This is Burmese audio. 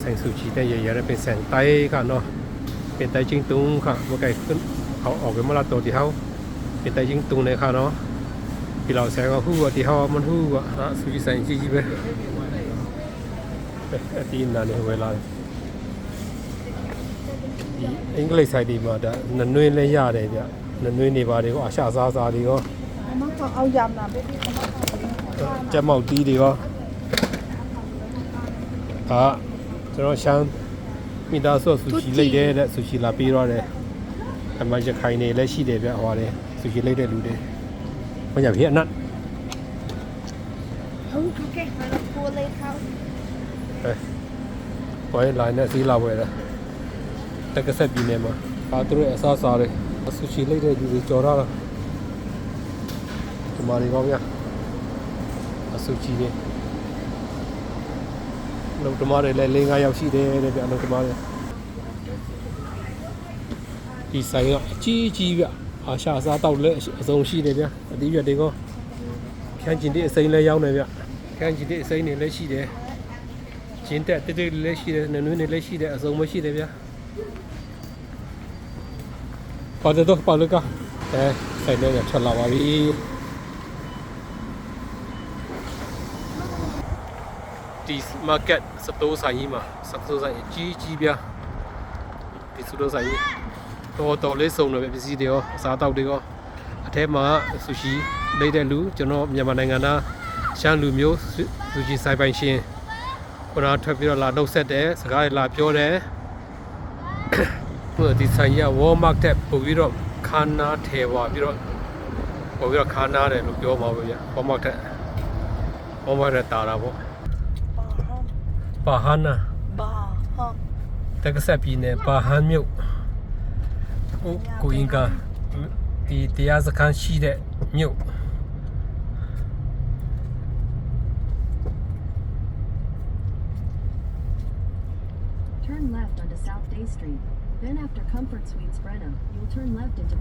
ဆိုင်ဆူချီတဲ့ရရเป็นแสงไต้ค่ะเนาะเป็นไต้จิงตุงค่ะเมื่อไก่ขึ้นเขาออกไปเมื่อละตัวที่เขาเป็นไต้จิงตุงเลยค่ะเนาะที่เราแสงก็ฮู้ว่าที่เขามันฮู้ว่าสุจิใส่จีจีไปตีนนั่นเนี่ยเวลาอังกฤษใส่ดีมาแต่นั่นนุ่ยเลยยาเลยจ้ะนั่นนุ่ยนี่บาดีก็อาชาซาซาดีก็มันก็เอายำนะพี่จะเมาดีดีก็ကျွန်တော်ရှမ်းမိသားစုဆူချီလိုက်တဲ့ဆူချီလာပြီးတော့တယ်အမှရခိုင်နေလည်းရှိတယ်ဗျဟောတယ်ဆူချီလိုက်တဲ့လူတွေဘယ်ညဖြစ်အနတ်ဟုတ်ကဲ့ဘာလို့ကိုလေးခေါဘယ်လိုင်းနဲ့စီးလာဝဲတယ်တက္ကဆက်ပြည်နယ်မှာသူတို့အစားစားတွေဆူချီလိုက်တဲ့လူတွေကြော်တော့ဒီမာရီကောင်းဗျဆူချီတွေလုံတမားတွေလည်း၄-၅ယောက်ရှိတယ်တဲ့ဗျလုံတမားတွေဒီဆိုင်ကအကြီးကြီးဗျအာရှာစားတောက်လည်းအစုံရှိတယ်ဗျအသီးရွက်တွေကခန်းကျင်တဲ့အစိမ်းလည်းရောက်နေဗျခန်းကျင်တဲ့အစိမ်းတွေလည်းရှိတယ်ကျင်းတက်တိတ်လည်းရှိတယ်နွေးနေလည်းရှိတယ်အစုံမရှိတယ်ဗျပါတယ်တော့ပါလို့ကဆိုင်လည်းထွက်လာပါပြီဒီ market စတိုးဆိုင်ကြီးမှာစတိုးဆိုင်ကြီးကြီးဗျာဒီစတိုးဆိုင်ကြီးတော်လေးစုံတယ်ပဲပစ္စည်းတွေရောအစားအသောက်တွေရောအထဲမှာဆူရှီလိုက်တဲ့လူကျွန်တော်မြန်မာနိုင်ငံသားရှမ်းလူမျိုးဆူရှီဆိုင်ပိုင်ရှင်ခုနထွက်ပြီးတော့လာနှုတ်ဆက်တယ်စကားတွေလာပြောတယ်ဟိုဒီဆိုင်ကြီးက Walmart တဲ့ပို့ပြီးတော့ခါနာထဲပါပြီးတော့ပို့ပြီးတော့ခါနာတယ်လို့ပြောမှာပဲဗျာ Walmart တဲ့ Walmart တဲ့တာတာပေါ့ပါဟန်နာဘာဟောတက္ကဆက်ပြည်နယ်ပါဟန်မြို့ကိုအင်္ဂါဒီတရားစခန်းရှိတဲ့မြို့Turn left onto South Day Street. Then after Comfort Suites Brenna, you'll turn left into the